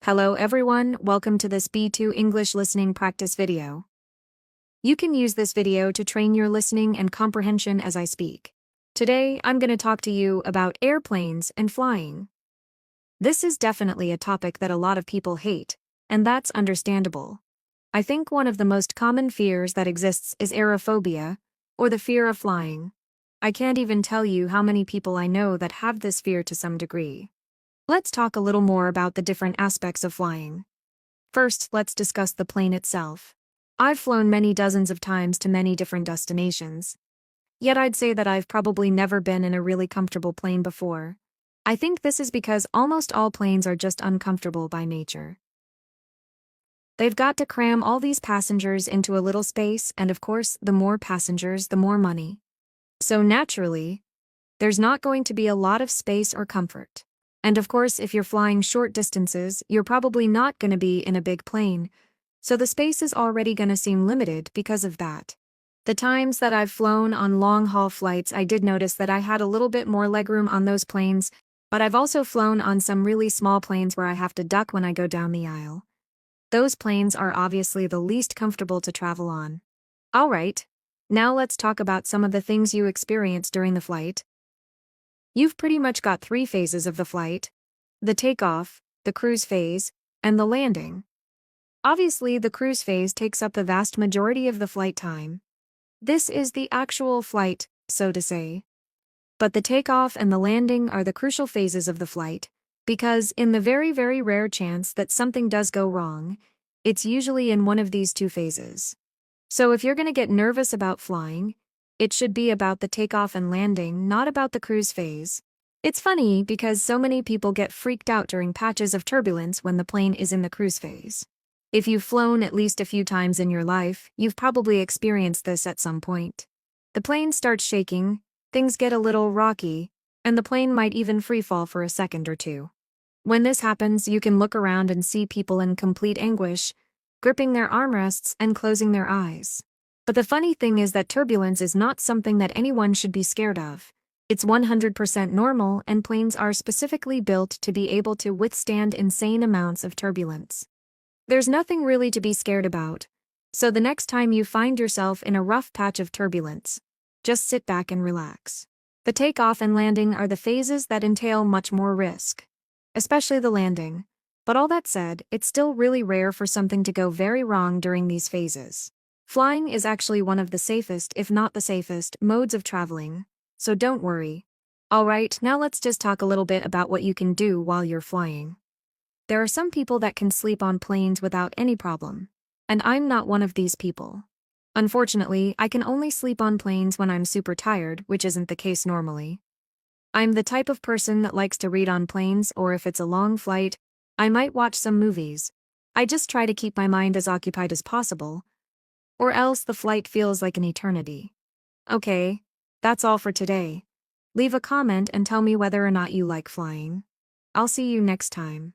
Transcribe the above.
Hello everyone, welcome to this B2 English listening practice video. You can use this video to train your listening and comprehension as I speak. Today, I'm going to talk to you about airplanes and flying. This is definitely a topic that a lot of people hate, and that's understandable. I think one of the most common fears that exists is aerophobia, or the fear of flying. I can't even tell you how many people I know that have this fear to some degree. Let's talk a little more about the different aspects of flying. First, let's discuss the plane itself. I've flown many dozens of times to many different destinations. Yet I'd say that I've probably never been in a really comfortable plane before. I think this is because almost all planes are just uncomfortable by nature. They've got to cram all these passengers into a little space, and of course, the more passengers, the more money. So naturally, there's not going to be a lot of space or comfort. And of course, if you're flying short distances, you're probably not going to be in a big plane, so the space is already going to seem limited because of that. The times that I've flown on long-haul flights, I did notice that I had a little bit more legroom on those planes, but I've also flown on some really small planes where I have to duck when I go down the aisle. Those planes are obviously the least comfortable to travel on. Alright, now let's talk about some of the things you experience during the flight. You've pretty much got 3 phases of the flight: the takeoff, the cruise phase, and the landing. Obviously, the cruise phase takes up the vast majority of the flight time. This is the actual flight, so to say. But the takeoff and the landing are the crucial phases of the flight, because in the very, very rare chance that something does go wrong, it's usually in one of these 2 phases. So if you're going to get nervous about flying, it should be about the takeoff and landing, not about the cruise phase. It's funny because so many people get freaked out during patches of turbulence when the plane is in the cruise phase. If you've flown at least a few times in your life, you've probably experienced this at some point. The plane starts shaking, things get a little rocky, and the plane might even freefall for a second or two. When this happens, you can look around and see people in complete anguish, gripping their armrests and closing their eyes. But the funny thing is that turbulence is not something that anyone should be scared of. It's 100% normal, and planes are specifically built to be able to withstand insane amounts of turbulence. There's nothing really to be scared about, so the next time you find yourself in a rough patch of turbulence, just sit back and relax. The takeoff and landing are the phases that entail much more risk, especially the landing. But all that said, it's still really rare for something to go very wrong during these phases. Flying is actually one of the safest, if not the safest, modes of traveling, so don't worry. Alright, now let's just talk a little bit about what you can do while you're flying. There are some people that can sleep on planes without any problem, and I'm not one of these people. Unfortunately, I can only sleep on planes when I'm super tired, which isn't the case normally. I'm the type of person that likes to read on planes, or if it's a long flight, I might watch some movies. I just try to keep my mind as occupied as possible, or else the flight feels like an eternity. Okay, that's all for today. Leave a comment and tell me whether or not you like flying. I'll see you next time.